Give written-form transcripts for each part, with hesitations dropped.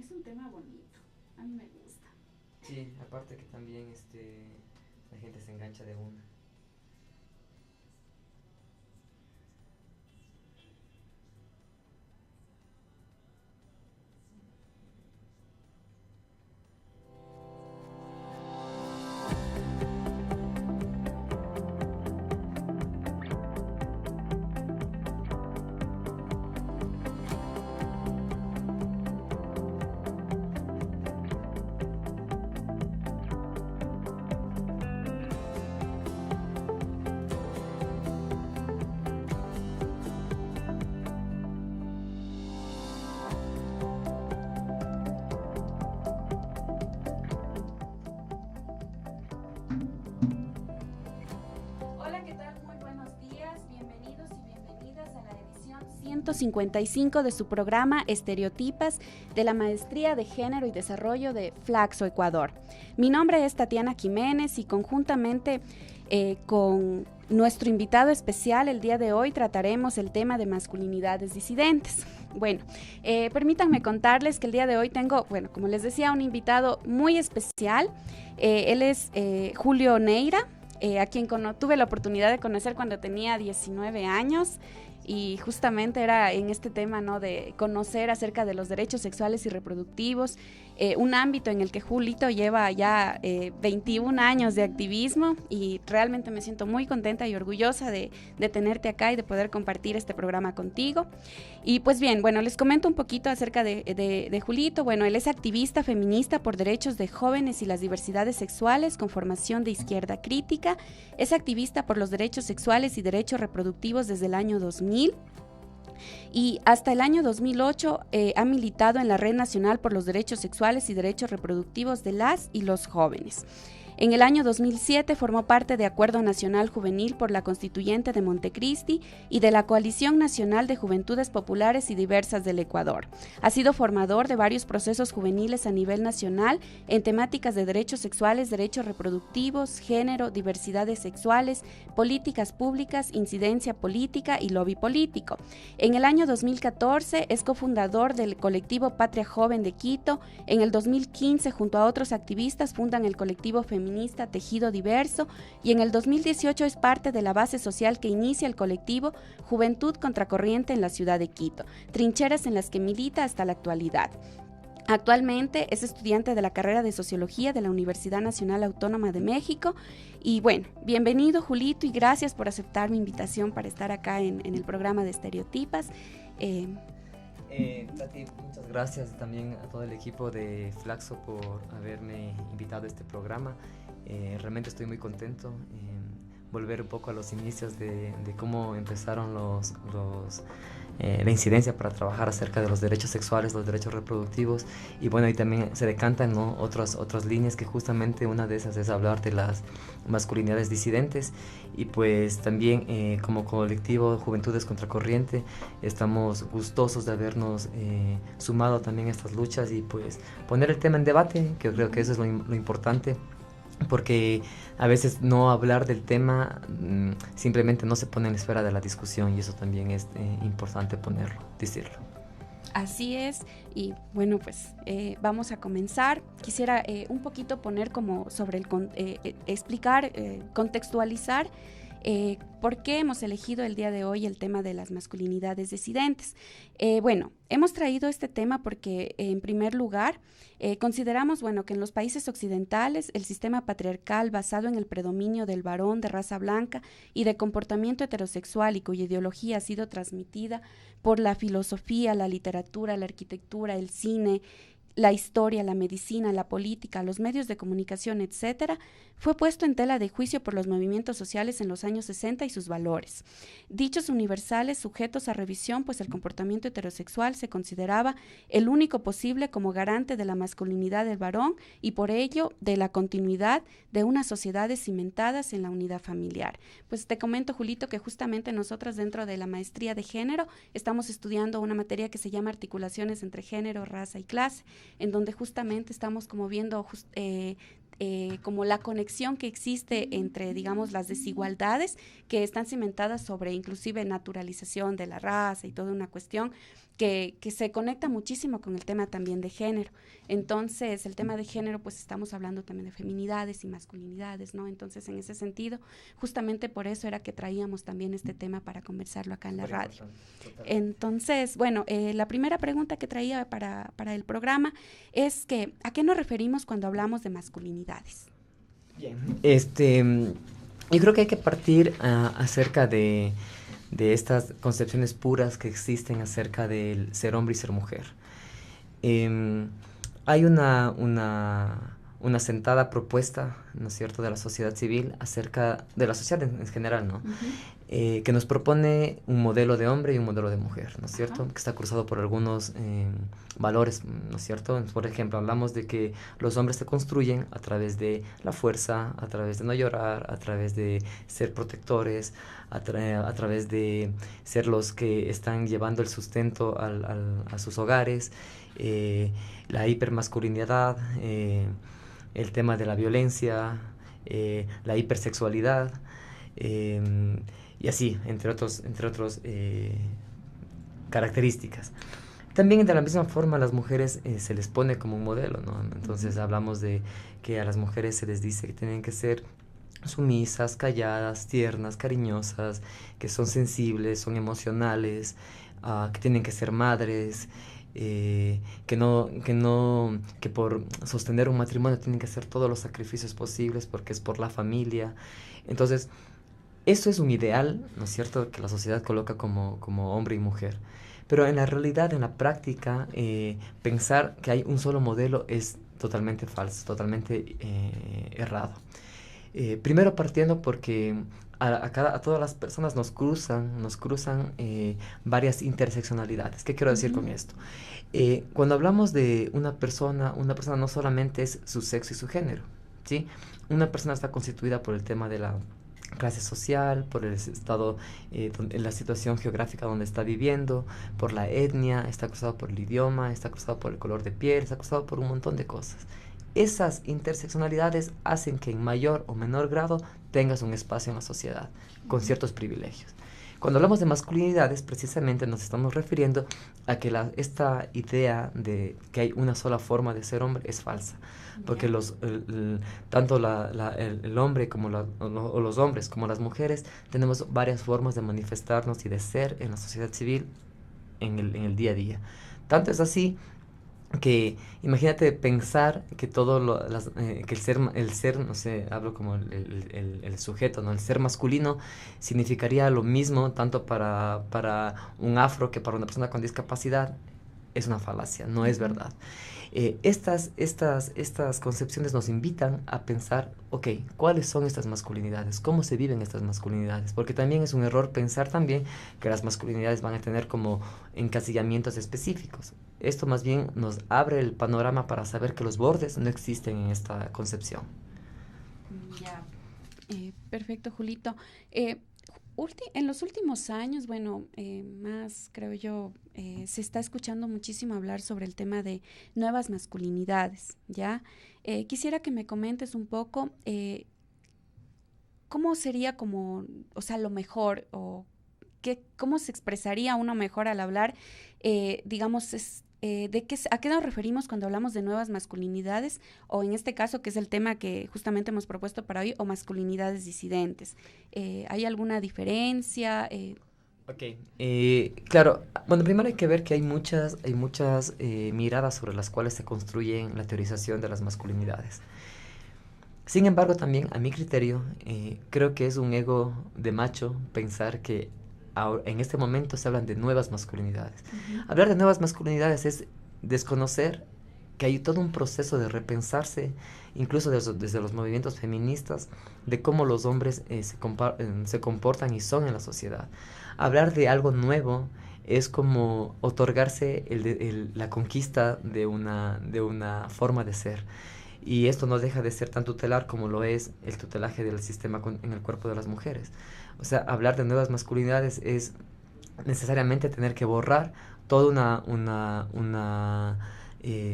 Es un tema bonito, a mí me gusta. Sí, aparte que también la gente se engancha de una. Hola, ¿qué tal? Muy buenos días, bienvenidos y bienvenidas a la edición 155 de su programa Estereotipas de la Maestría de Género y Desarrollo de Flaxo Ecuador. Mi nombre es Tatiana Jiménez y conjuntamente con nuestro invitado especial el día de hoy trataremos el tema de masculinidades disidentes. Bueno, permítanme contarles que el día de hoy tengo, bueno, como les decía, un invitado muy especial. Él es Julio Neira, a quien tuve la oportunidad de conocer cuando tenía 19 años y justamente era en este tema, ¿no?, de conocer acerca de los derechos sexuales y reproductivos, un ámbito en el que Julito lleva ya 21 años de activismo y realmente me siento muy contenta y orgullosa de tenerte acá y de poder compartir este programa contigo. Y pues bien, bueno, les comento un poquito acerca de Julito. Bueno, él es activista feminista por derechos de jóvenes y las diversidades sexuales con formación de izquierda crítica. Es activista por los derechos sexuales y derechos reproductivos desde el año 2000 y hasta el año 2008 ha militado en la Red Nacional por los Derechos Sexuales y Derechos Reproductivos de las y los jóvenes. En el año 2007 formó parte de Acuerdo Nacional Juvenil por la Constituyente de Montecristi y de la Coalición Nacional de Juventudes Populares y Diversas del Ecuador. Ha sido formador de varios procesos juveniles a nivel nacional en temáticas de derechos sexuales, derechos reproductivos, género, diversidades sexuales, políticas públicas, incidencia política y lobby político. En el año 2014 es cofundador del colectivo Patria Joven de Quito. En el 2015, junto a otros activistas, fundan el colectivo feminista Tejido Diverso y en el 2018 es parte de la base social que inicia el colectivo Juventud Contracorriente en la ciudad de Quito, trincheras en las que milita hasta la actualidad. Actualmente es estudiante de la carrera de Sociología de la Universidad Nacional Autónoma de México. Y bueno, bienvenido Julito y gracias por aceptar mi invitación para estar acá en el programa de Estereotipas. Tati, muchas gracias también a todo el equipo de Flaxo por haberme invitado a este programa. Realmente estoy muy contento en volver un poco a los inicios de cómo empezaron la incidencia para trabajar acerca de los derechos sexuales, los derechos reproductivos y bueno, y también se decantan, ¿no?, otras líneas que justamente una de esas es hablar de las masculinidades disidentes y pues también como colectivo Juventudes Contracorriente estamos gustosos de habernos sumado también a estas luchas y pues poner el tema en debate, que yo creo que eso es lo importante. Porque a veces no hablar del tema simplemente no se pone en la esfera de la discusión y eso también es importante decirlo. Así es, y bueno, pues vamos a comenzar. Quisiera un poquito poner como sobre explicar, contextualizar por qué hemos elegido el día de hoy el tema de las masculinidades disidentes. Bueno, hemos traído este tema porque en primer lugar consideramos, bueno, que en los países occidentales el sistema patriarcal basado en el predominio del varón de raza blanca y de comportamiento heterosexual y cuya ideología ha sido transmitida por la filosofía, la literatura, la arquitectura, el cine, la historia, la medicina, la política, los medios de comunicación, etcétera, fue puesto en tela de juicio por los movimientos sociales en los años 60 y sus valores. Dichos universales sujetos a revisión, pues el comportamiento heterosexual se consideraba el único posible como garante de la masculinidad del varón y por ello de la continuidad de unas sociedades cimentadas en la unidad familiar. Pues te comento, Julito, que justamente nosotras dentro de la maestría de género estamos estudiando una materia que se llama articulaciones entre género, raza y clase, en donde justamente estamos como viendo como la conexión que existe entre, digamos, las desigualdades que están cimentadas sobre inclusive naturalización de la raza y toda una cuestión que se conecta muchísimo con el tema también de género. Entonces, el tema de género, pues estamos hablando también de feminidades y masculinidades, ¿no? Entonces, en ese sentido, justamente por eso era que traíamos también este tema para conversarlo acá en la radio. Entonces, bueno, la primera pregunta que traía para el programa es que, ¿a qué nos referimos cuando hablamos de masculinidades? Bien, yo creo que hay que partir acerca de estas concepciones puras que existen acerca del ser hombre y ser mujer. Hay una sentada propuesta, ¿no es cierto?, de la sociedad civil acerca de la sociedad en general, ¿no? Que nos propone un modelo de hombre y un modelo de mujer, ¿no es cierto?, que está cruzado por algunos valores, ¿no es cierto? Por ejemplo, hablamos de que los hombres se construyen a través de la fuerza, a través de no llorar, a través de ser protectores, a través de ser los que están llevando el sustento a sus hogares, la hipermasculinidad, el tema de la violencia, la hipersexualidad, y así, entre otros características. También de la misma forma a las mujeres se les pone como un modelo, ¿no? Entonces hablamos de que a las mujeres se les dice que tienen que ser sumisas, calladas, tiernas, cariñosas, que son sensibles, son emocionales, que tienen que ser madres, que por sostener un matrimonio tienen que hacer todos los sacrificios posibles porque es por la familia. Entonces, eso es un ideal, ¿no es cierto?, que la sociedad coloca como hombre y mujer. Pero en la realidad, en la práctica, pensar que hay un solo modelo es totalmente falso, totalmente errado. Primero partiendo porque a todas las personas nos cruzan varias interseccionalidades. ¿Qué quiero decir con esto? Cuando hablamos de una persona no solamente es su sexo y su género, ¿sí? Una persona está constituida por el tema de la clase social, por el estado, en la situación geográfica donde está viviendo, por la etnia, está cruzado por el idioma, está cruzado por el color de piel, está cruzado por un montón de cosas. Esas interseccionalidades hacen que en mayor o menor grado tengas un espacio en la sociedad, con ciertos privilegios. Cuando hablamos de masculinidades, precisamente nos estamos refiriendo a que esta idea de que hay una sola forma de ser hombre es falsa. Porque tanto el hombre como o los hombres como las mujeres tenemos varias formas de manifestarnos y de ser en la sociedad civil en el día a día. Tanto es así que imagínate pensar que que el ser, no sé, hablo como el sujeto, ¿no? El ser masculino significaría lo mismo tanto para un afro que para una persona con discapacidad. Es una falacia, no es verdad. Estas concepciones nos invitan a pensar, ok, ¿cuáles son estas masculinidades? ¿Cómo se viven estas masculinidades? Porque también es un error pensar también que las masculinidades van a tener como encasillamientos específicos. Esto más bien nos abre el panorama para saber que los bordes no existen en esta concepción. Ya, perfecto, Julito. En los últimos años, bueno, más creo yo, se está escuchando muchísimo hablar sobre el tema de nuevas masculinidades, ¿ya? Quisiera que me comentes un poco cómo sería lo mejor o cómo se expresaría uno mejor al hablar, digamos, ¿a qué nos referimos cuando hablamos de nuevas masculinidades? O en este caso, que es el tema que justamente hemos propuesto para hoy, o masculinidades disidentes. ¿Hay alguna diferencia? Ok, claro, bueno, primero hay que ver que hay muchas miradas sobre las cuales se construye la teorización de las masculinidades. Sin embargo, también, a mi criterio, creo que es un ego de macho pensar que en este momento se hablan de nuevas masculinidades. Hablar de nuevas masculinidades es desconocer que hay todo un proceso de repensarse, incluso desde los movimientos feministas, de cómo los hombres se comportan y son en la sociedad. Hablar de algo nuevo es como otorgarse la conquista de una forma de ser. Y esto no deja de ser tan tutelar como lo es el tutelaje del sistema en el cuerpo de las mujeres. O sea, hablar de nuevas masculinidades es necesariamente tener que borrar toda una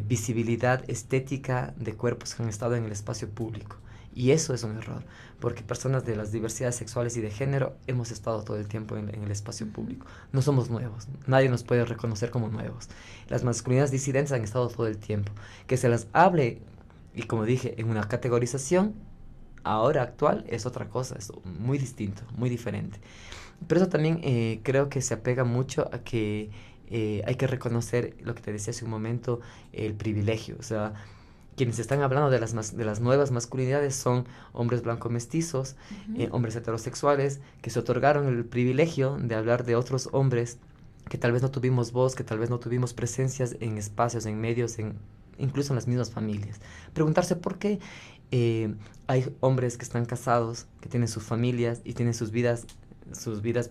visibilidad estética de cuerpos que han estado en el espacio público. Y eso es un error, porque personas de las diversidades sexuales y de género hemos estado todo el tiempo en el espacio público. No somos nuevos, nadie nos puede reconocer como nuevos. Las masculinidades disidentes han estado todo el tiempo. Que se las hable, y como dije, en una categorización, ahora actual, es otra cosa, es muy distinto, muy diferente. Pero eso también creo que se apega mucho a que hay que reconocer lo que te decía hace un momento, el privilegio. O sea, quienes están hablando de las nuevas masculinidades son hombres blancos mestizos, hombres heterosexuales, que se otorgaron el privilegio de hablar de otros hombres que tal vez no tuvimos voz, que tal vez no tuvimos presencias en espacios, en medios, incluso en las mismas familias. Preguntarse por qué hay hombres que están casados, que tienen sus familias y tienen sus vidas,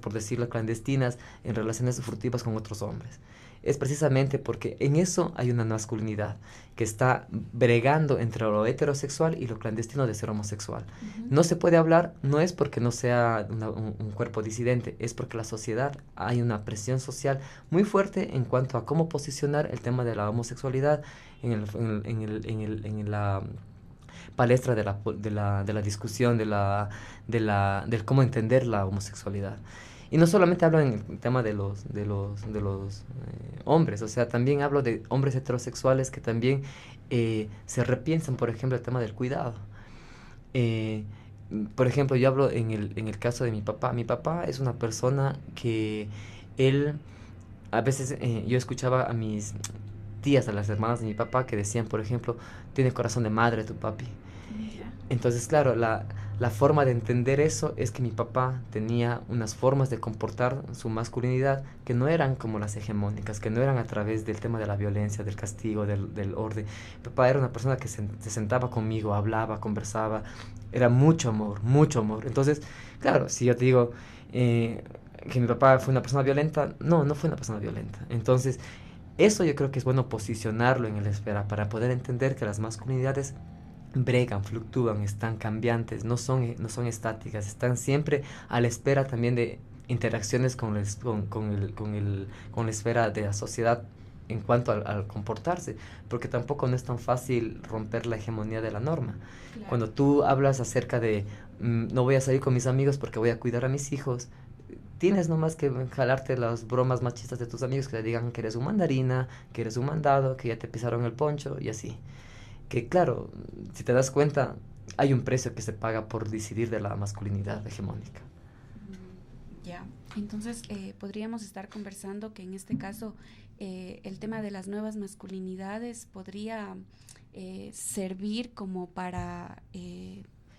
por decirlo, clandestinas, en relaciones furtivas con otros hombres. Es precisamente porque en eso hay una masculinidad que está bregando entre lo heterosexual y lo clandestino de ser homosexual. No se puede hablar, no es porque no sea un cuerpo disidente, es porque la sociedad, hay una presión social muy fuerte en cuanto a cómo posicionar el tema de la homosexualidad en la palestra de la discusión, del cómo entender la homosexualidad. Y no solamente hablo en el tema de los hombres, o sea, también hablo de hombres heterosexuales que también se repiensan, por ejemplo, el tema del cuidado. Por ejemplo, yo hablo en el caso de mi papá. Mi papá es una persona que él, a veces yo escuchaba a mis tías, a las hermanas de mi papá, que decían, por ejemplo, tiene corazón de madre tu papi. Entonces, claro, la forma de entender eso es que mi papá tenía unas formas de comportar su masculinidad que no eran como las hegemónicas, que no eran a través del tema de la violencia, del castigo, del orden. Mi papá era una persona que se sentaba conmigo, hablaba, conversaba, era mucho amor, mucho amor. Entonces, claro, si yo te digo que mi papá fue una persona violenta, no fue una persona violenta. Entonces, eso yo creo que es bueno posicionarlo en la esfera para poder entender que las masculinidades bregan, fluctúan, están cambiantes, no son estáticas, están siempre a la espera también de interacciones con la esfera de la sociedad en cuanto al comportarse, porque tampoco no es tan fácil romper la hegemonía de la norma. Claro. Cuando tú hablas acerca de no voy a salir con mis amigos porque voy a cuidar a mis hijos, tienes nomás que jalarte las bromas machistas de tus amigos que te digan que eres un mandarina, que eres un mandado, que ya te pisaron el poncho y así. Que claro, si te das cuenta, hay un precio que se paga por decidir de la masculinidad hegemónica. Ya, entonces podríamos estar conversando que en este caso el tema de las nuevas masculinidades podría servir como para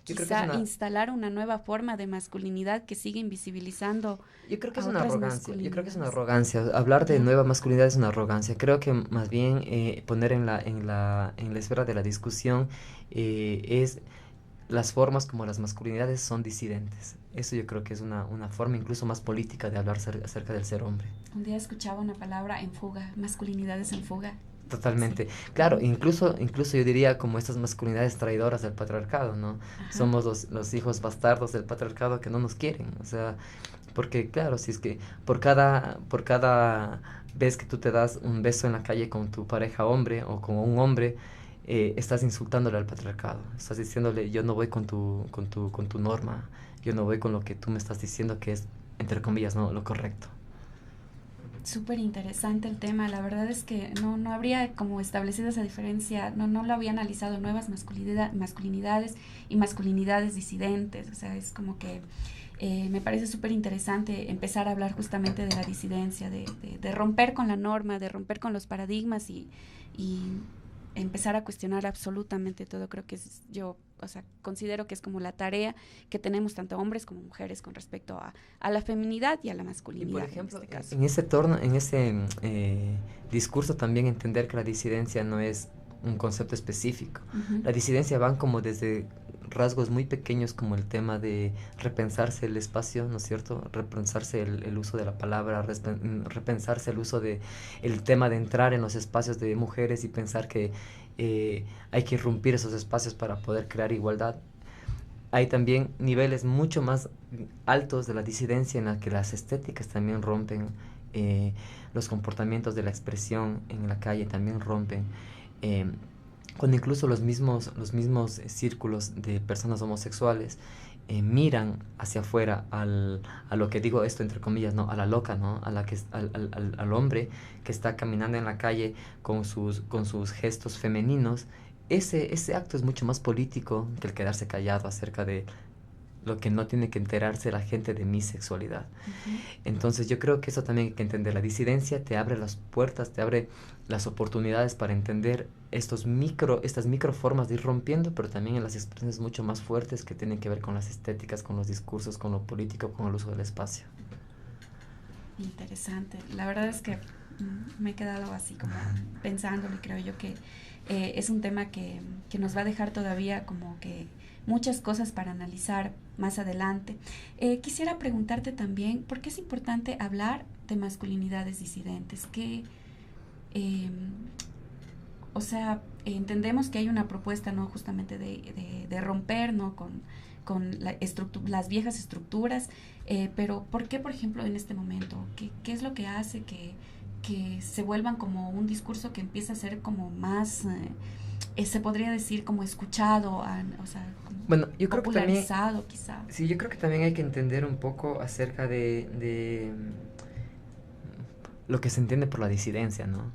quizá instalar una nueva forma de masculinidad que sigue invisibilizando. Yo creo que es una arrogancia. Yo creo que es una arrogancia. Hablar de nueva masculinidad es una arrogancia. Creo que más bien poner en la esfera de la discusión es las formas como las masculinidades son disidentes. Eso yo creo que es una forma incluso más política de hablar acerca del ser hombre. Un día escuchaba una palabra en fuga, masculinidades en fuga. Totalmente. Sí. Claro, incluso yo diría como estas masculinidades traidoras del patriarcado, ¿no? Ajá. Somos los hijos bastardos del patriarcado que no nos quieren, o sea, porque claro, si es que por cada vez que tú te das un beso en la calle con tu pareja hombre o con un hombre, estás insultándole al patriarcado, estás diciéndole yo no voy con tu norma, yo no voy con lo que tú me estás diciendo que es, entre comillas, no lo correcto. Súper interesante el tema, la verdad es que no habría como establecido esa diferencia, no lo había analizado, nuevas masculinidades y masculinidades disidentes, o sea, es como que me parece súper interesante empezar a hablar justamente de la disidencia, de romper con la norma, de romper con los paradigmas y empezar a cuestionar absolutamente todo. Creo que considero que es como la tarea que tenemos tanto hombres como mujeres con respecto a la feminidad y a la masculinidad. Y por ejemplo, en ese discurso también entender que la disidencia no es un concepto específico. Uh-huh. La disidencia van como desde rasgos muy pequeños como el tema de repensarse el espacio, ¿no es cierto? Repensarse el uso de la palabra, repensarse el uso de el tema de entrar en los espacios de mujeres y pensar que hay que irrumpir esos espacios para poder crear igualdad. Hay también niveles mucho más altos de la disidencia en la que las estéticas también rompen, los comportamientos de la expresión en la calle también rompen. cuando incluso los mismos círculos de personas homosexuales miran hacia afuera a lo que digo esto entre comillas, ¿no? A la loca, ¿no? Al hombre que está caminando en la calle con sus gestos femeninos. Ese acto es mucho más político que el quedarse callado acerca de lo que no tiene que enterarse la gente de mi sexualidad. Entonces yo creo que eso también hay que entender. La disidencia te abre las puertas, te abre las oportunidades para entender estas micro formas de ir rompiendo, pero también en las expresiones mucho más fuertes que tienen que ver con las estéticas, con los discursos, con lo político, con el uso del espacio. Interesante. La verdad es que me he quedado así como pensándolo, y creo yo que es un tema que nos va a dejar todavía como que muchas cosas para analizar más adelante. Quisiera preguntarte también, ¿por qué es importante hablar de masculinidades disidentes? O sea, entendemos que hay una propuesta, ¿no? Justamente de romper, ¿no? con las viejas estructuras, pero ¿por qué, por ejemplo, en este momento? ¿Qué es lo que hace que se vuelvan como un discurso que empieza a ser como más, se podría decir, como escuchado, o sea, bueno, yo creo popularizado, quizá? Sí, yo creo que también hay que entender un poco acerca de lo que se entiende por la disidencia, ¿no?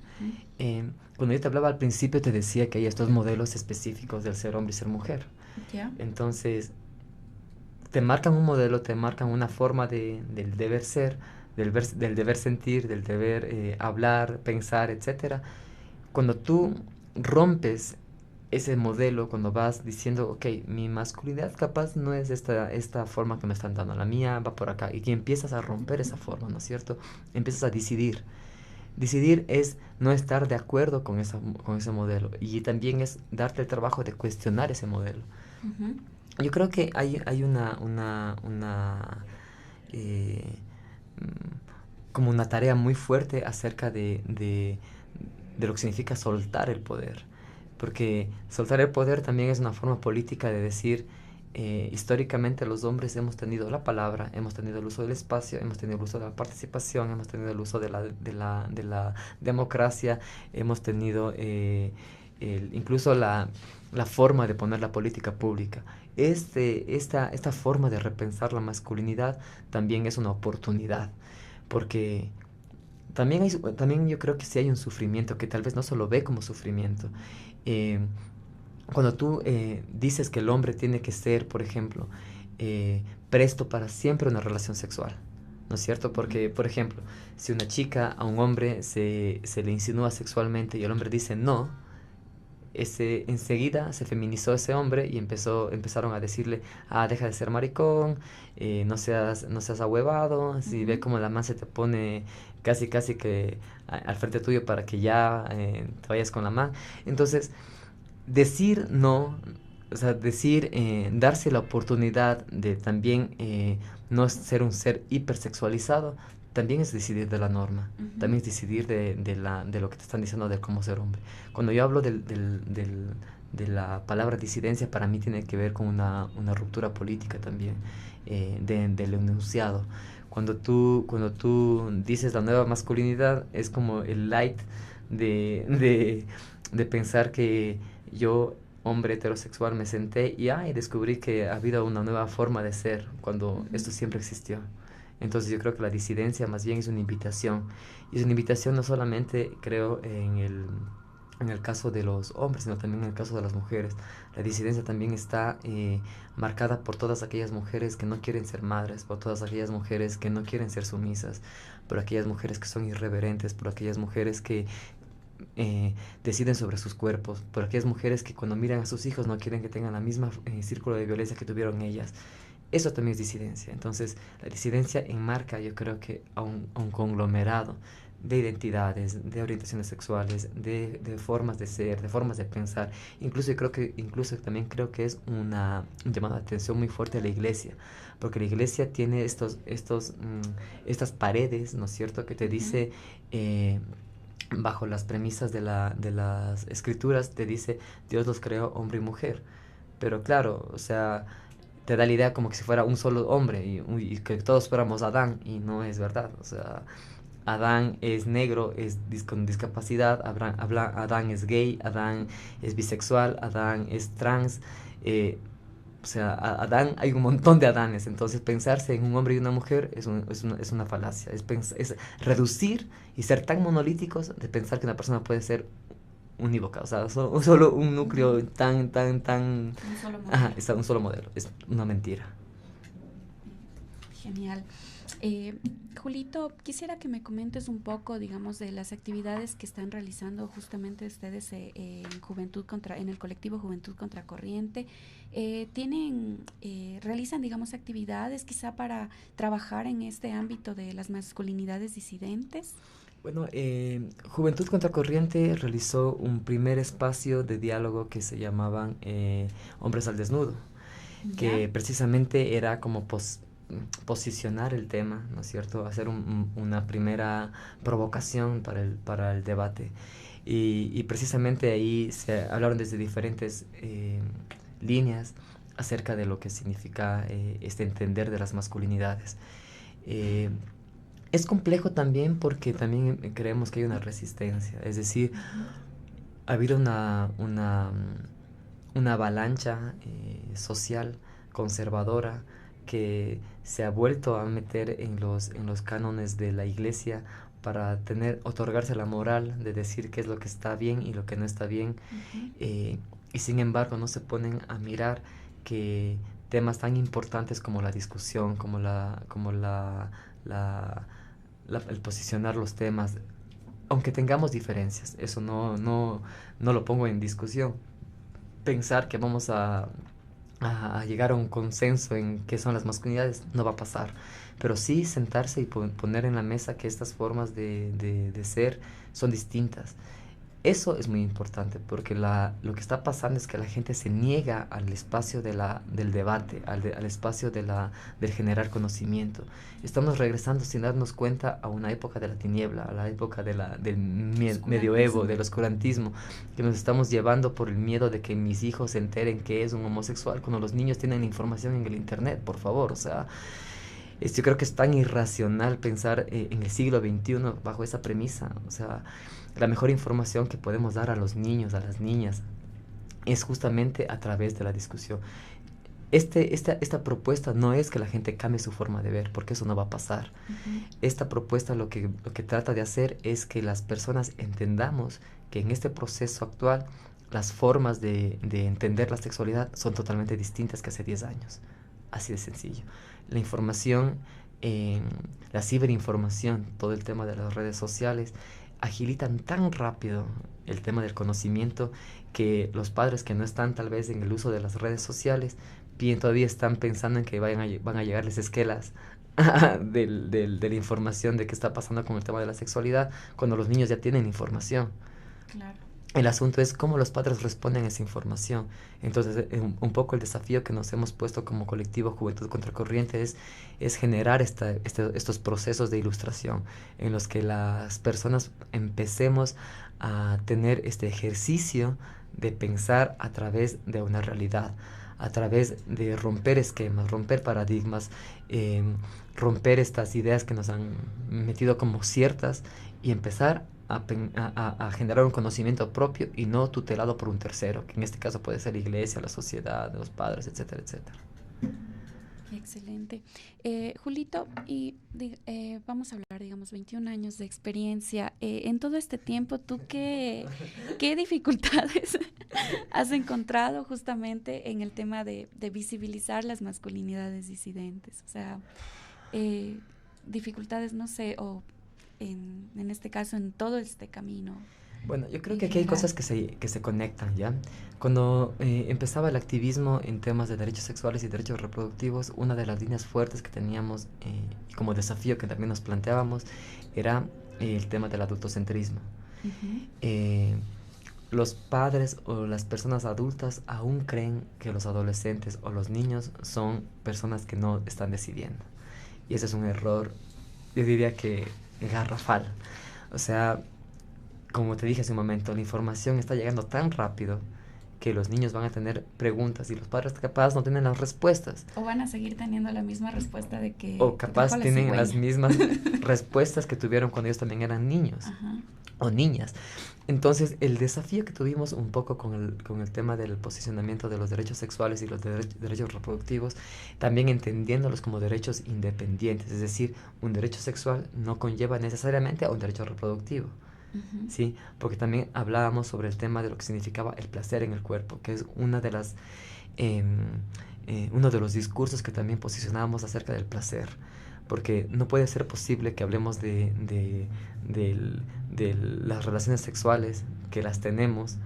Cuando yo te hablaba al principio te decía que hay estos modelos específicos del ser hombre y ser mujer. Yeah. Entonces, te marcan un modelo, te marcan una forma del deber ser, del deber sentir, del deber hablar, pensar, etcétera. Cuando tú rompes ese modelo, cuando vas diciendo, ok, mi masculinidad capaz no es esta forma que me están dando, la mía va por acá, y que empiezas a romper esa forma, ¿no es cierto? Empiezas a decidir. Decidir es no estar de acuerdo con ese modelo, y también es darte el trabajo de cuestionar ese modelo. Uh-huh. Yo creo que hay como una tarea muy fuerte acerca de lo que significa soltar el poder. Porque soltar el poder también es una forma política de decir, históricamente los hombres hemos tenido la palabra, hemos tenido el uso del espacio, hemos tenido el uso de la participación, hemos tenido el uso de la democracia, hemos tenido incluso la forma de poner la política pública. Esta forma de repensar la masculinidad también es una oportunidad, porque también yo creo que sí hay un sufrimiento que tal vez no se lo ve como sufrimiento. Cuando tú dices que el hombre tiene que ser, por ejemplo, presto para siempre a una relación sexual, ¿no es cierto? Porque, por ejemplo, si una chica a un hombre se le insinúa sexualmente y el hombre dice no, enseguida se feminizó ese hombre y empezaron a decirle, deja de ser maricón, no seas ahuevado, si ve como la man se te pone casi que al frente tuyo para que ya te vayas con la man. Entonces, decir no, o sea, darse la oportunidad de también no ser un ser hipersexualizado, también es decidir de la norma, también es decidir de lo que te están diciendo de cómo ser hombre. Cuando yo hablo de la palabra disidencia, para mí tiene que ver con una ruptura política también, del enunciado. Cuando tú dices la nueva masculinidad, es como el light de pensar que yo, hombre heterosexual, me senté y descubrí que ha habido una nueva forma de ser cuando esto siempre existió. Entonces yo creo que la disidencia más bien es una invitación. Y es una invitación no solamente, creo, en el caso de los hombres, sino también en el caso de las mujeres. La disidencia también está marcada por todas aquellas mujeres que no quieren ser madres, por todas aquellas mujeres que no quieren ser sumisas, por aquellas mujeres que son irreverentes, por aquellas mujeres que deciden sobre sus cuerpos, por aquellas mujeres que cuando miran a sus hijos no quieren que tengan la misma círculo de violencia que tuvieron ellas. Eso también es disidencia. Entonces, la disidencia enmarca, yo creo que a un conglomerado de identidades, de orientaciones sexuales, de formas de ser, de formas de pensar. Incluso también creo que es un llamado de atención muy fuerte a la iglesia, porque la iglesia tiene estas paredes, ¿no es cierto?, que te dice, bajo las premisas de las escrituras, te dice, Dios los creó hombre y mujer. Pero claro, o sea, te da la idea como que si fuera un solo hombre y que todos fuéramos Adán, y no es verdad. O sea, Adán es negro, con discapacidad, Adán es gay, Adán es bisexual, Adán es trans. O sea, Adán, hay un montón de Adanes, entonces pensarse en un hombre y una mujer es una falacia, es reducir y ser tan monolíticos de pensar que una persona puede ser unívoca, o sea, solo un núcleo tan... Un solo modelo. Ajá, un solo modelo, es una mentira. Genial. Julito, quisiera que me comentes un poco, digamos, de las actividades que están realizando justamente ustedes en el colectivo Juventud Contracorriente. Realizan, digamos, actividades quizá para trabajar en este ámbito de las masculinidades disidentes. Bueno, Juventud Contracorriente realizó un primer espacio de diálogo que se llamaban Hombres al Desnudo, que precisamente era como posicionar el tema, ¿no es cierto? Hacer una primera provocación para el debate. Y precisamente ahí se hablaron desde diferentes líneas acerca de lo que significa este entender de las masculinidades. Es complejo también porque también creemos que hay una resistencia, es decir, ha habido una avalancha social conservadora que se ha vuelto a meter en los cánones de la iglesia para otorgarse la moral de decir qué es lo que está bien y lo que no está bien. Y sin embargo no se ponen a mirar que temas tan importantes como la discusión, como el posicionar los temas, aunque tengamos diferencias, eso no lo pongo en discusión. Pensar que vamos a llegar a un consenso en qué son las masculinidades no va a pasar, pero sí sentarse y poner en la mesa que estas formas de ser son distintas. Eso es muy importante porque lo que está pasando es que la gente se niega al espacio del debate, al espacio del generar conocimiento. Estamos regresando sin darnos cuenta a una época de la tiniebla, a la época del medioevo, del oscurantismo, que nos estamos llevando por el miedo de que mis hijos se enteren que es un homosexual, cuando los niños tienen información en el internet, por favor, o sea... Yo creo que es tan irracional pensar en el siglo XXI bajo esa premisa. O sea, la mejor información que podemos dar a los niños, a las niñas, es justamente a través de la discusión. Esta propuesta no es que la gente cambie su forma de ver, porque eso no va a pasar. Esta propuesta lo que trata de hacer es que las personas entendamos que en este proceso actual las formas de entender la sexualidad son totalmente distintas que hace 10 años. Así de sencillo. La información, la ciberinformación, todo el tema de las redes sociales, agilitan tan rápido el tema del conocimiento que los padres que no están tal vez en el uso de las redes sociales, todavía están pensando en que van a llegarles esquelas de la información de qué está pasando con el tema de la sexualidad, cuando los niños ya tienen información. Claro. El asunto es cómo los padres responden a esa información. Entonces, un poco el desafío que nos hemos puesto como colectivo Juventud Contracorriente es generar estos procesos de ilustración en los que las personas empecemos a tener este ejercicio de pensar a través de una realidad, a través de romper esquemas, romper paradigmas, romper estas ideas que nos han metido como ciertas y empezar a generar un conocimiento propio y no tutelado por un tercero, que en este caso puede ser la iglesia, la sociedad, los padres, etcétera, etcétera. Excelente. Julito, y vamos a hablar, digamos, 21 años de experiencia. En todo este tiempo, ¿tú qué dificultades has encontrado justamente en el tema de visibilizar las masculinidades disidentes? O sea, dificultades, no sé, o en este caso, en todo este camino. Bueno, yo creo que aquí hay cosas que se conectan, ¿ya? Cuando empezaba el activismo en temas de derechos sexuales y derechos reproductivos, una de las líneas fuertes que teníamos como desafío que también nos planteábamos era el tema del adultocentrismo. Los padres o las personas adultas aún creen que los adolescentes o los niños son personas que no están decidiendo. Y ese es un error, yo diría que garrafal. O sea, como te dije hace un momento, la información está llegando tan rápido que los niños van a tener preguntas y los padres capaz no tienen las respuestas. O van a seguir teniendo la misma respuesta de que... O capaz tienen las mismas respuestas que tuvieron cuando ellos también eran niños. Ajá. O niñas. Entonces, el desafío que tuvimos un poco con el tema del posicionamiento de los derechos sexuales y los derechos reproductivos, también entendiéndolos como derechos independientes, es decir, un derecho sexual no conlleva necesariamente a un derecho reproductivo. Uh-huh. ¿Sí? Porque también hablábamos sobre el tema de lo que significaba el placer en el cuerpo, que es una de las, uno de los discursos que también posicionábamos acerca del placer. Porque no puede ser posible que hablemos de las relaciones sexuales, que las tenemos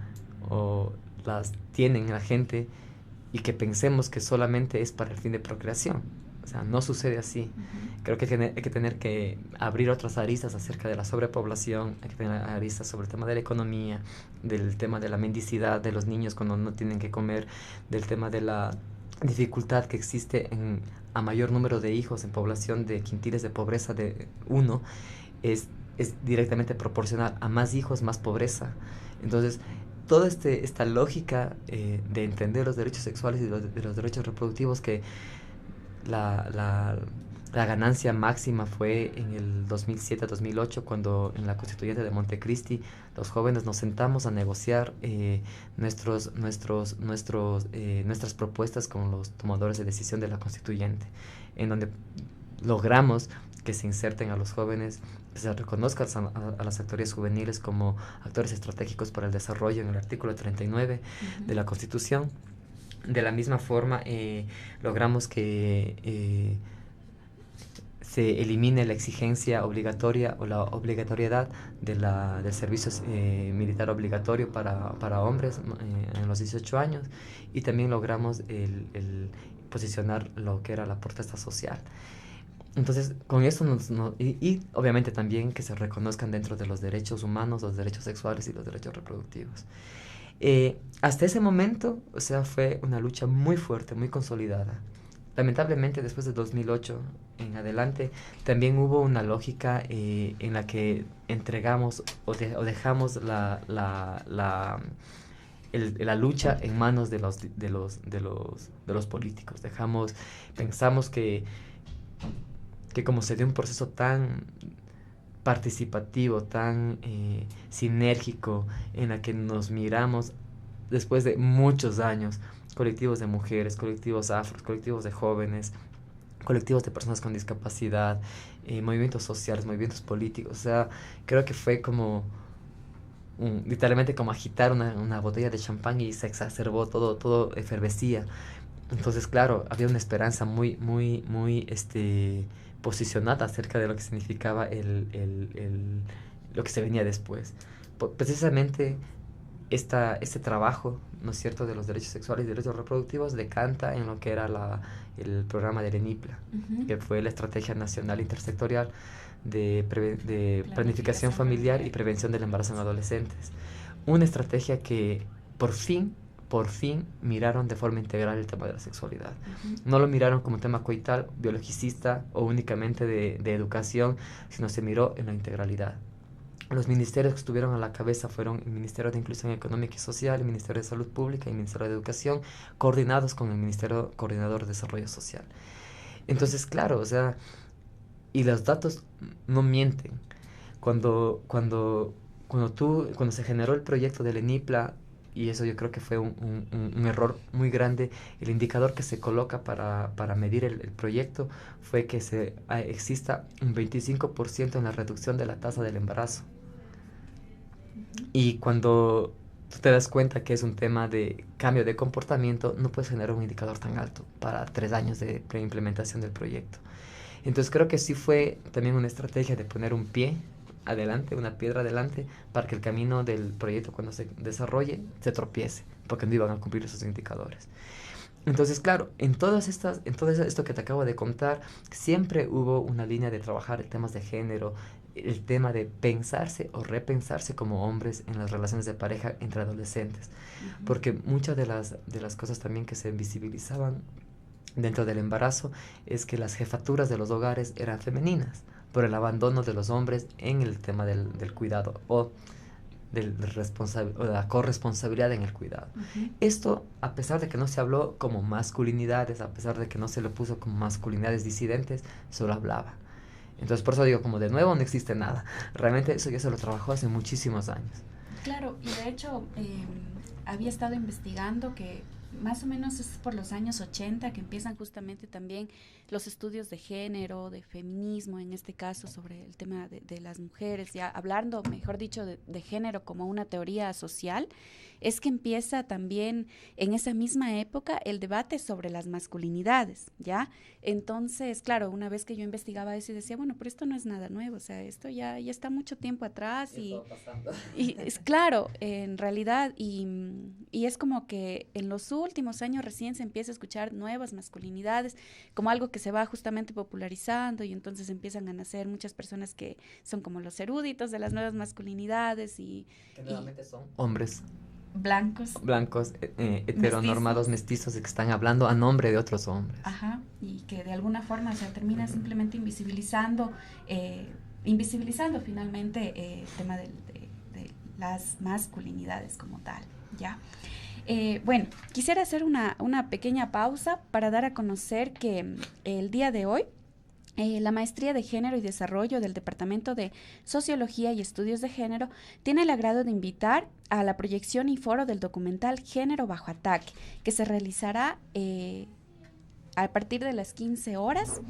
o las tienen la gente, y que pensemos que solamente es para el fin de procreación. O sea, no sucede así. Uh-huh. Creo que hay que tener que abrir otras aristas acerca de la sobrepoblación, hay que tener aristas sobre el tema de la economía, del tema de la mendicidad de los niños cuando no tienen que comer, del tema de la dificultad que existe a mayor número de hijos en población de quintiles de pobreza de 1, es directamente proporcional a más hijos, más pobreza. Entonces, toda esta lógica de entender los derechos sexuales y de los derechos reproductivos, que la ganancia máxima fue en el 2007-2008, cuando en la Constituyente de Montecristi los jóvenes nos sentamos a negociar nuestras propuestas con los tomadores de decisión de la Constituyente, en donde logramos que se inserten a los jóvenes, que se reconozcan a las actorías juveniles como actores estratégicos para el desarrollo en el artículo 39 uh-huh. de la Constitución. De la misma forma, logramos que se elimine la exigencia obligatoria o la obligatoriedad del servicio militar obligatorio para hombres en los 18 años, y también logramos el posicionar lo que era la protesta social. Entonces, con eso y obviamente también que se reconozcan dentro de los derechos humanos, los derechos sexuales y los derechos reproductivos. Hasta ese momento, o sea, fue una lucha muy fuerte, muy consolidada. Lamentablemente, después de 2008 en adelante, también hubo una lógica en la que entregamos o dejamos la lucha en manos de los políticos. Pensamos que como se dio un proceso tan participativo, tan sinérgico, en la que nos miramos después de muchos años, colectivos de mujeres, colectivos afros, colectivos de jóvenes, colectivos de personas con discapacidad, movimientos sociales, movimientos políticos. O sea, creo que fue como literalmente como agitar una botella de champán y se exacerbó, todo efervescía. Entonces, claro, había una esperanza muy posicionada acerca de lo que significaba lo que se venía después. Precisamente este trabajo, ¿no es cierto?, de los derechos sexuales y derechos reproductivos decanta en lo que era el programa de ENIPLA, uh-huh. que fue la Estrategia Nacional Intersectorial de Planificación Familiar y Prevención del Embarazo en Adolescentes. Una estrategia que por fin miraron de forma integral el tema de la sexualidad. Uh-huh. No lo miraron como tema coital, biologicista o únicamente de educación, sino se miró en la integralidad. Los ministerios que estuvieron a la cabeza fueron el Ministerio de Inclusión Económica y Social, el Ministerio de Salud Pública y el Ministerio de Educación, coordinados con el Ministerio Coordinador de Desarrollo Social. Entonces, claro, o sea, y los datos no mienten. Cuando se generó el proyecto del ENIPLA, y eso yo creo que fue un error muy grande, el indicador que se coloca para medir el proyecto fue que exista un 25% en la reducción de la tasa del embarazo. Y cuando tú te das cuenta que es un tema de cambio de comportamiento, no puedes generar un indicador tan alto para 3 años de preimplementación del proyecto. Entonces creo que sí fue también una estrategia de poner un pie adelante, una piedra adelante, para que el camino del proyecto, cuando se desarrolle, se tropiece, porque no iban a cumplir esos indicadores. Entonces, claro, en todo esto que te acabo de contar, siempre hubo una línea de trabajar temas de género, el tema de pensarse o repensarse como hombres en las relaciones de pareja entre adolescentes, uh-huh. porque muchas de las cosas también que se visibilizaban dentro del embarazo es que las jefaturas de los hogares eran femeninas, por el abandono de los hombres en el tema del cuidado, o o de la corresponsabilidad en el cuidado. Esto, a pesar de que no se habló como masculinidades, a pesar de que no se le puso como masculinidades disidentes, solo hablaba. Entonces, por eso digo, como de nuevo no existe nada. Realmente eso ya se lo trabajó hace muchísimos años. Claro, y de hecho había estado investigando que más o menos es por los años 80 que empiezan justamente también los estudios de género, de feminismo, en este caso sobre el tema de las mujeres, ya hablando, mejor dicho, de género como una teoría social, es que empieza también en esa misma época el debate sobre las masculinidades, ¿ya? Entonces, claro, una vez que yo investigaba eso y decía, bueno, pero esto no es nada nuevo, o sea, esto ya está mucho tiempo atrás y es claro, en realidad, y es como que en los últimos años recién se empieza a escuchar nuevas masculinidades, como algo que se va justamente popularizando y entonces empiezan a nacer muchas personas que son como los eruditos de las nuevas masculinidades que nuevamente son hombres blancos, heteronormados, mestizos, que están hablando a nombre de otros hombres. Ajá, y que de alguna forma, o sea, termina simplemente invisibilizando finalmente el tema de las masculinidades como tal, ¿ya? Bueno, quisiera hacer una pequeña pausa para dar a conocer que el día de hoy la Maestría de Género y Desarrollo del Departamento de Sociología y Estudios de Género tiene el agrado de invitar a la proyección y foro del documental Género bajo ataque, que se realizará a partir de las 15 horas.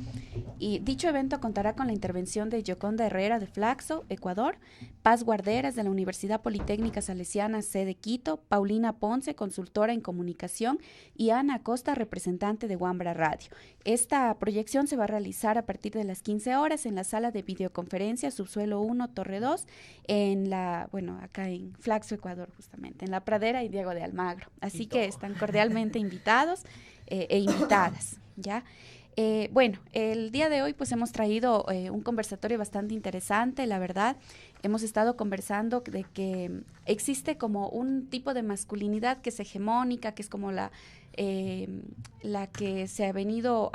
Y dicho evento contará con la intervención de Yoconda Herrera de Flaxo, Ecuador, Paz Guarderas de la Universidad Politécnica Salesiana sede Quito, Paulina Ponce, consultora en comunicación, y Ana Acosta, representante de Wambra Radio. Esta proyección se va a realizar a partir de las 15 horas en la sala de videoconferencia Subsuelo 1, Torre 2, acá en Flaxo, Ecuador, justamente, en La Pradera y Diego de Almagro. Así que están cordialmente invitados e invitadas, ¿ya? El día de hoy pues hemos traído un conversatorio bastante interesante, la verdad. Hemos estado conversando de que existe como un tipo de masculinidad que es hegemónica, que es como la que se ha venido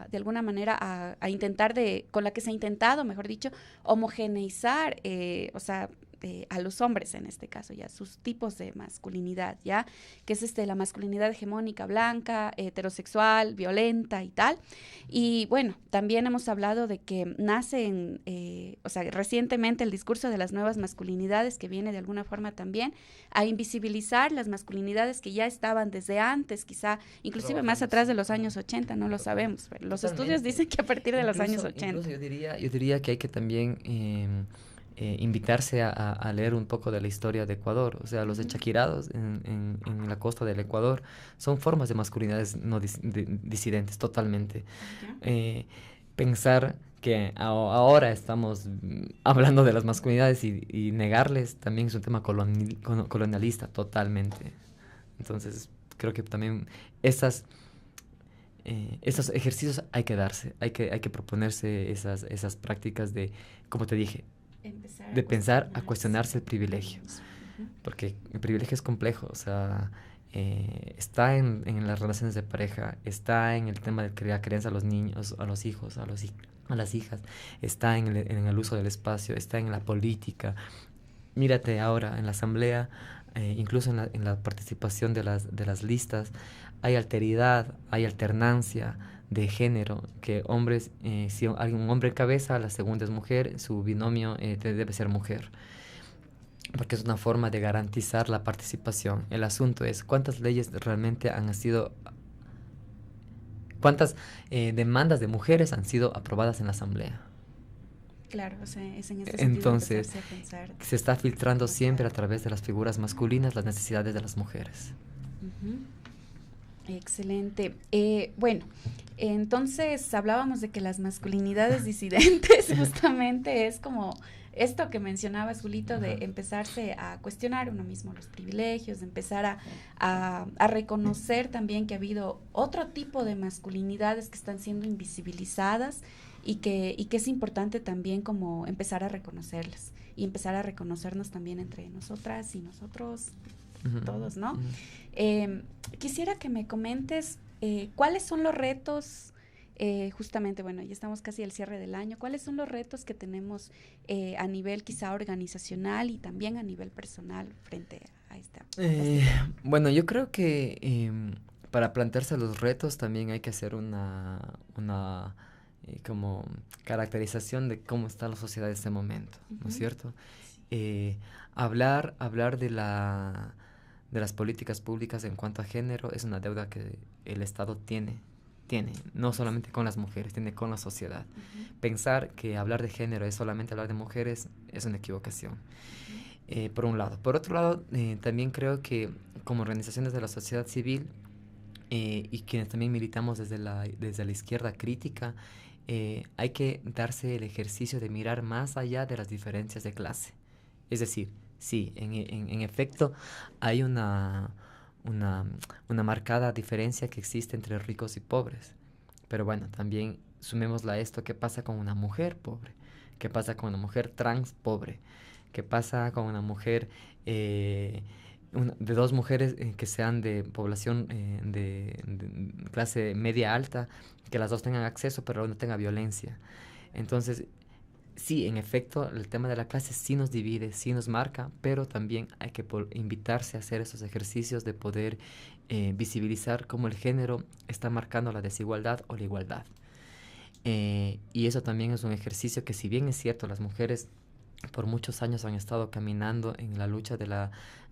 de alguna manera a intentar con la que se ha intentado, mejor dicho, homogeneizar, a los hombres en este caso, ya sus tipos de masculinidad, ya que es la masculinidad hegemónica blanca, heterosexual, violenta y tal. Y bueno, también hemos hablado de que nace recientemente el discurso de las nuevas masculinidades, que viene de alguna forma también a invisibilizar las masculinidades que ya estaban desde antes, quizá inclusive más atrás de los años 80, no lo sabemos, pero los estudios dicen que a partir de los años 80. Incluso yo diría que hay que también invitarse a leer un poco de la historia de Ecuador. O sea, los echaquirados en la costa del Ecuador son formas de masculinidades no disidentes totalmente. Pensar que ahora estamos hablando de las masculinidades y negarles también es un tema colonialista totalmente. Entonces creo que también estos ejercicios hay que darse, hay que proponerse esas prácticas de, como te dije, de pensar a cuestionarse el privilegio, porque el privilegio es complejo, o sea, está en las relaciones de pareja, está en el tema de la crianza a los niños, a los hijos, a las hijas, está en el uso del espacio, está en la política. Mírate ahora en la asamblea, incluso en la participación de las listas, hay alteridad, hay alternancia de género, que hombres, si un hombre encabeza, la segunda es mujer, su binomio debe ser mujer, porque es una forma de garantizar la participación. El asunto es cuántas leyes realmente cuántas demandas de mujeres han sido aprobadas en la asamblea. Claro, o sea, es en ese sentido. Entonces, pensar. Se está filtrando siempre a través de las figuras masculinas las necesidades de las mujeres. Excelente. Entonces hablábamos de que las masculinidades disidentes justamente es como esto que mencionabas, Julito, de empezarse a cuestionar uno mismo los privilegios, de empezar a reconocer también que ha habido otro tipo de masculinidades que están siendo invisibilizadas y que es importante también como empezar a reconocerlas y empezar a reconocernos también entre nosotras y nosotros, todos, ¿no? Quisiera que me comentes cuáles son los retos justamente, bueno, ya estamos casi al cierre del año. ¿Cuáles son los retos que tenemos a nivel quizá organizacional y también a nivel personal frente a esta? Bueno, yo creo que para plantearse los retos también hay que hacer una como caracterización de cómo está la sociedad en este momento, ¿no es cierto? Hablar de las políticas públicas en cuanto a género es una deuda que el Estado tiene, no solamente con las mujeres, tiene con la sociedad. Pensar que hablar de género es solamente hablar de mujeres es una equivocación, por un lado. Por otro lado, también creo que como organizaciones de la sociedad civil y quienes también militamos desde la izquierda crítica, hay que darse el ejercicio de mirar más allá de las diferencias de clase. Es decir, sí, en efecto hay una marcada diferencia que existe entre ricos y pobres. Pero bueno, también sumémosla a esto: ¿qué pasa con una mujer pobre? ¿Qué pasa con una mujer trans pobre? ¿Qué pasa con una mujer, de dos mujeres que sean de población de clase media alta, que las dos tengan acceso pero no tenga violencia? Entonces, sí, en efecto, el tema de la clase sí nos divide, sí nos marca, pero también hay que invitarse a hacer esos ejercicios de poder visibilizar cómo el género está marcando la desigualdad o la igualdad. Y eso también es un ejercicio que, si bien es cierto, las mujeres por muchos años han estado caminando en la lucha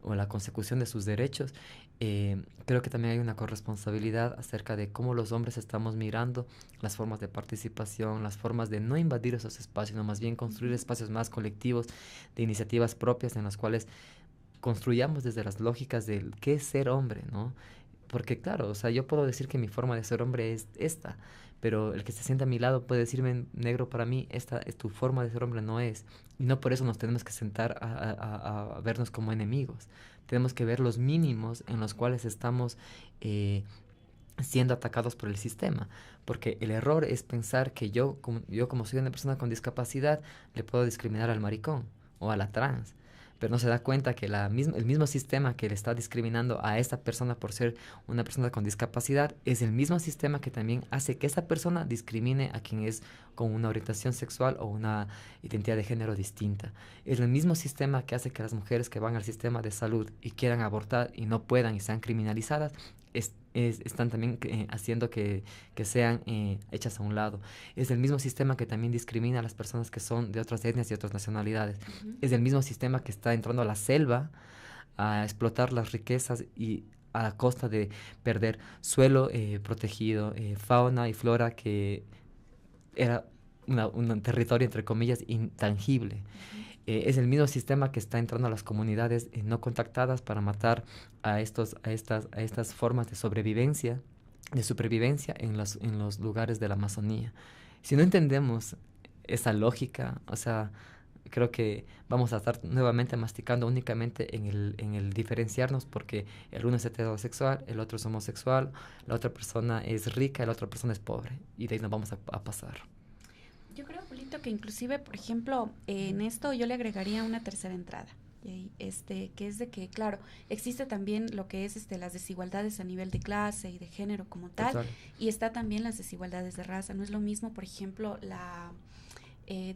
o la consecución de sus derechos, creo que también hay una corresponsabilidad acerca de cómo los hombres estamos mirando las formas de participación, las formas de no invadir esos espacios, sino más bien construir espacios más colectivos, de iniciativas propias en las cuales construyamos desde las lógicas del qué es ser hombre, ¿no? Porque claro, o sea, yo puedo decir que mi forma de ser hombre es esta, pero el que se sienta a mi lado puede decirme: negro, para mí esta es tu forma de ser hombre, no es. Y no por eso nos tenemos que sentar a vernos como enemigos. Tenemos que ver los mínimos en los cuales estamos siendo atacados por el sistema. Porque el error es pensar que yo como soy una persona con discapacidad, le puedo discriminar al maricón o a la trans. Pero no se da cuenta que el mismo sistema que le está discriminando a esta persona por ser una persona con discapacidad es el mismo sistema que también hace que esa persona discrimine a quien es con una orientación sexual o una identidad de género distinta. Es el mismo sistema que hace que las mujeres que van al sistema de salud y quieran abortar y no puedan y sean criminalizadas, están también haciendo que sean hechas a un lado. Es el mismo sistema que también discrimina a las personas que son de otras etnias y otras nacionalidades. Es el mismo sistema que está entrando a la selva a explotar las riquezas y a costa de perder suelo protegido, fauna y flora que era un territorio, entre comillas, intangible. Es el mismo sistema que está entrando a las comunidades no contactadas para matar a estas formas de supervivencia en los lugares de la Amazonía. Si no entendemos esa lógica, o sea, creo que vamos a estar nuevamente masticando únicamente en el diferenciarnos, porque el uno es heterosexual, el otro es homosexual, la otra persona es rica, la otra persona es pobre, y de ahí nos vamos a pasar. Yo creo, Polito, que inclusive, por ejemplo, en esto yo le agregaría una tercera entrada, que es de que, claro, existe también lo que es las desigualdades a nivel de clase y de género como tal. Total. Y está también las desigualdades de raza. No es lo mismo, por ejemplo, en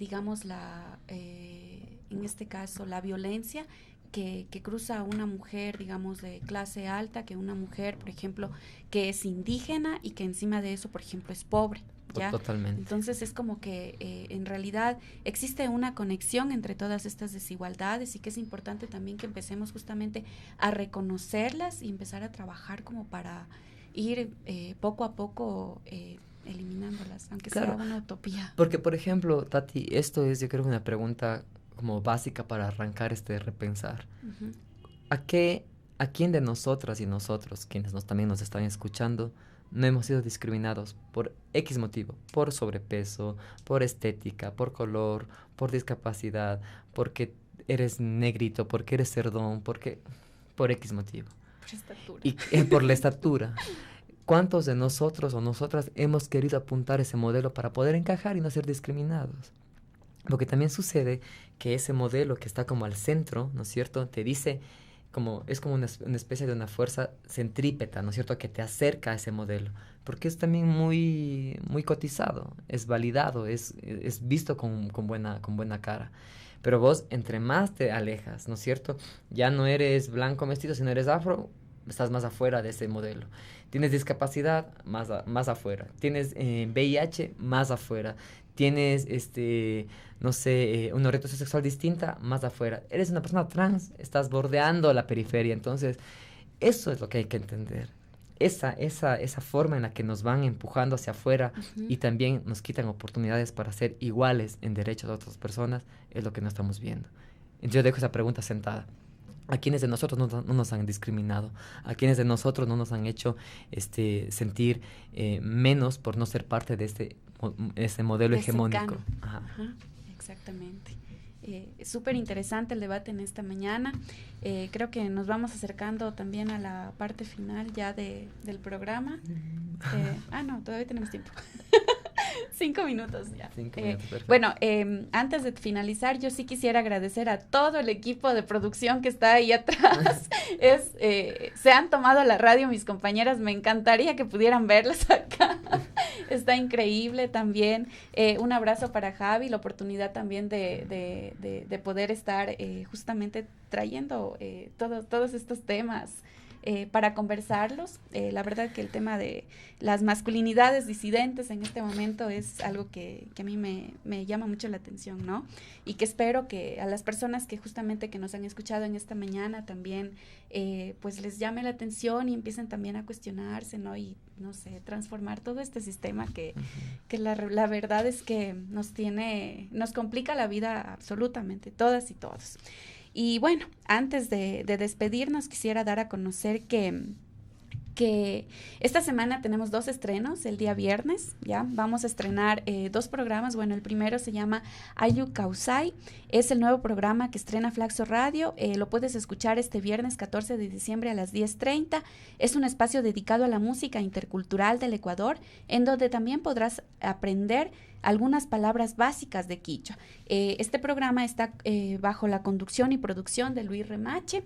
este caso, la violencia que cruza a una mujer, digamos, de clase alta, que una mujer, por ejemplo, que es indígena y que encima de eso, por ejemplo, es pobre. ¿Ya? Totalmente. Entonces es como que en realidad existe una conexión entre todas estas desigualdades y que es importante también que empecemos justamente a reconocerlas y empezar a trabajar como para ir poco a poco eliminándolas, aunque claro, sea una utopía. Porque, por ejemplo, Tati, esto es, yo creo, una pregunta como básica para arrancar este repensar. Uh-huh. ¿A quién de nosotras y nosotros, quienes también nos están escuchando, no hemos sido discriminados por X motivo? Por sobrepeso, por estética, por color, por discapacidad, porque eres negrito, porque eres cerdón, por X motivo. Por estatura. Y por la estatura. ¿Cuántos de nosotros o nosotras hemos querido apuntar ese modelo para poder encajar y no ser discriminados? Porque también sucede que ese modelo que está como al centro, ¿no es cierto?, te dice es como una especie de una fuerza centrípeta, ¿no es cierto?, que te acerca a ese modelo, porque es también muy, muy cotizado, es validado, es visto con buena cara. Pero vos, entre más te alejas, ¿no es cierto?, ya no eres blanco mestizo, sino eres afro, estás más afuera de ese modelo. Tienes discapacidad, más afuera. Tienes VIH, más afuera. Tienes, no sé, una orientación sexual distinta, más afuera. Eres una persona trans, estás bordeando la periferia. Entonces, eso es lo que hay que entender. Esa forma en la que nos van empujando hacia afuera y también nos quitan oportunidades para ser iguales en derechos de otras personas, es lo que no estamos viendo. Entonces, yo dejo esa pregunta sentada. ¿A quienes de nosotros no nos han discriminado? ¿A quienes de nosotros no nos han hecho sentir menos por no ser parte de este modelo hegemónico? Ajá. Ajá, exactamente. Súper interesante el debate en esta mañana. Creo que nos vamos acercando también a la parte final ya del programa. No, todavía tenemos tiempo. 5 minutos ya. 5 minutos, perfecto. Bueno, antes de finalizar, yo sí quisiera agradecer a todo el equipo de producción que está ahí atrás. Se han tomado la radio mis compañeras, me encantaría que pudieran verlas acá. Está increíble también. Un abrazo para Javi, la oportunidad también de poder estar justamente trayendo todos estos temas para conversarlos. La verdad que el tema de las masculinidades disidentes en este momento es algo que a mí me llama mucho la atención, ¿no? Y que espero que a las personas que justamente que nos han escuchado en esta mañana también pues les llame la atención y empiecen también a cuestionarse, ¿no? Y no sé, transformar todo este sistema que la verdad es que nos complica la vida absolutamente, todas y todos. Y bueno, antes de despedirnos, quisiera dar a conocer que esta semana tenemos 2 estrenos, el día viernes, ¿ya? Vamos a estrenar 2 programas. Bueno, el primero se llama Ayu Kausai, es el nuevo programa que estrena Flaxo Radio. Lo puedes escuchar este viernes 14 de diciembre a las 10:30. Es un espacio dedicado a la música intercultural del Ecuador, en donde también podrás aprender algunas palabras básicas de quichua. Este programa está bajo la conducción y producción de Luis Remache.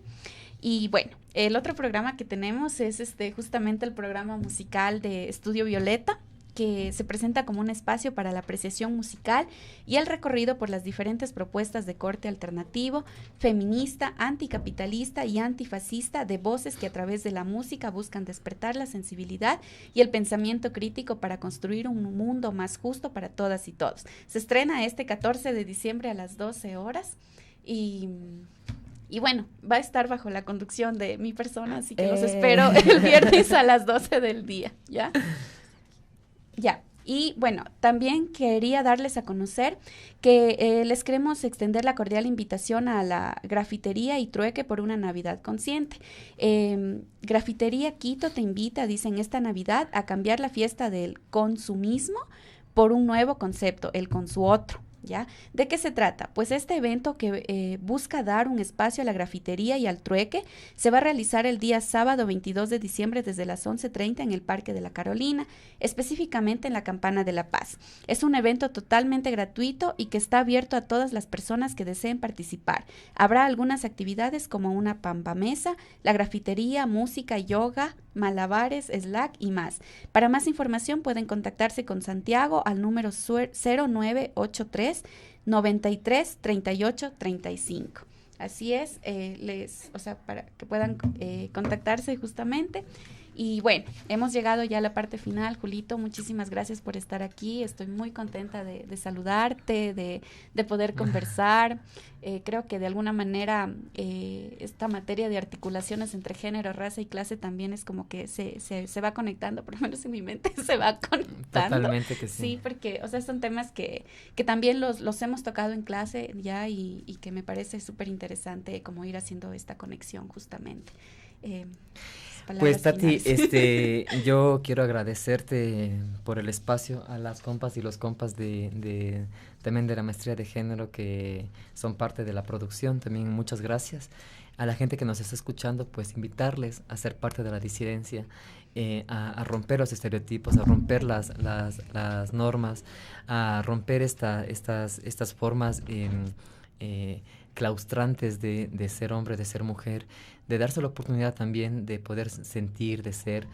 Y bueno, el otro programa que tenemos es justamente el programa musical de Estudio Violeta, que se presenta como un espacio para la apreciación musical y el recorrido por las diferentes propuestas de corte alternativo, feminista, anticapitalista y antifascista de voces que a través de la música buscan despertar la sensibilidad y el pensamiento crítico para construir un mundo más justo para todas y todos. Se estrena este 14 de diciembre a las 12 horas y bueno, va a estar bajo la conducción de mi persona, así que los espero el viernes a las 12 del día, ¿ya? Ya, y bueno, también quería darles a conocer que les queremos extender la cordial invitación a la Grafitería y Trueque por una Navidad consciente. Grafitería Quito te invita, dicen, esta Navidad a cambiar la fiesta del consumismo por un nuevo concepto, el consuotro. ¿Ya? ¿De qué se trata? Pues este evento que busca dar un espacio a la grafitería y al trueque se va a realizar el día sábado 22 de diciembre desde las 11:30 en el Parque de la Carolina, específicamente en la Campana de la Paz. Es un evento totalmente gratuito y que está abierto a todas las personas que deseen participar. Habrá algunas actividades como una pampamesa, la grafitería, música, yoga, malabares, slack y más. Para más información pueden contactarse con Santiago al número 0983 93 38 35. Así es, para que puedan contactarse justamente. Y bueno, hemos llegado ya a la parte final. Julito, muchísimas gracias por estar aquí. Estoy muy contenta de saludarte, de poder conversar. Creo que de alguna manera esta materia de articulaciones entre género, raza y clase también es como que se va conectando, por lo menos en mi mente se va conectando. Totalmente que sí. Sí, porque son temas que también los hemos tocado en clase ya y que me parece súper interesante como ir haciendo esta conexión justamente. Pues Tati, yo quiero agradecerte por el espacio a las compas y los compas también de la maestría de género que son parte de la producción, también muchas gracias. A la gente que nos está escuchando, pues invitarles a ser parte de la disidencia, a romper los estereotipos, a romper las normas, a romper estas formas claustrantes de ser hombre, de ser mujer, de darse la oportunidad también de poder sentir, de ser.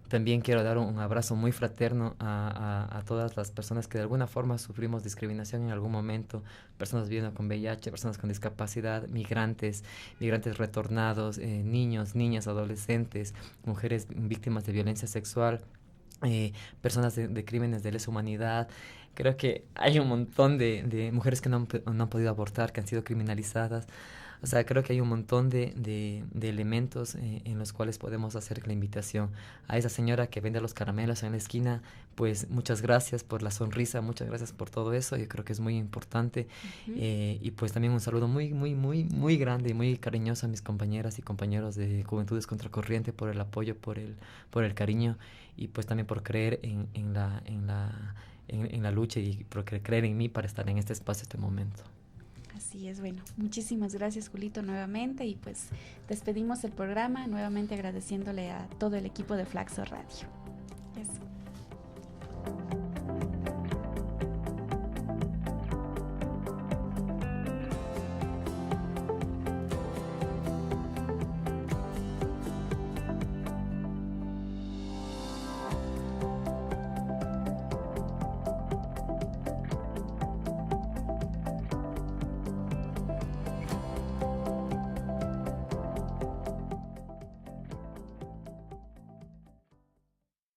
También quiero dar un abrazo muy fraterno a todas las personas que de alguna forma sufrimos discriminación en algún momento, personas viviendo con VIH, personas con discapacidad, migrantes retornados, niños, niñas, adolescentes, mujeres víctimas de violencia sexual, personas de crímenes de lesa humanidad. Creo que hay un montón de mujeres que no han podido abortar, que han sido criminalizadas. O sea, creo que hay un montón de elementos en los cuales podemos hacer la invitación. A esa señora que vende los caramelos en la esquina, pues muchas gracias por la sonrisa, muchas gracias por todo eso. Yo creo que es muy importante. Uh-huh. Y pues también un saludo muy, muy, muy, muy grande y muy cariñoso a mis compañeras y compañeros de Juventudes Contracorriente por el apoyo, por el cariño y pues también por creer en la lucha y por creer en mí para estar en este espacio, este momento. Así es, bueno, muchísimas gracias, Julito, nuevamente, y pues despedimos el programa, nuevamente agradeciéndole a todo el equipo de Flaxo Radio.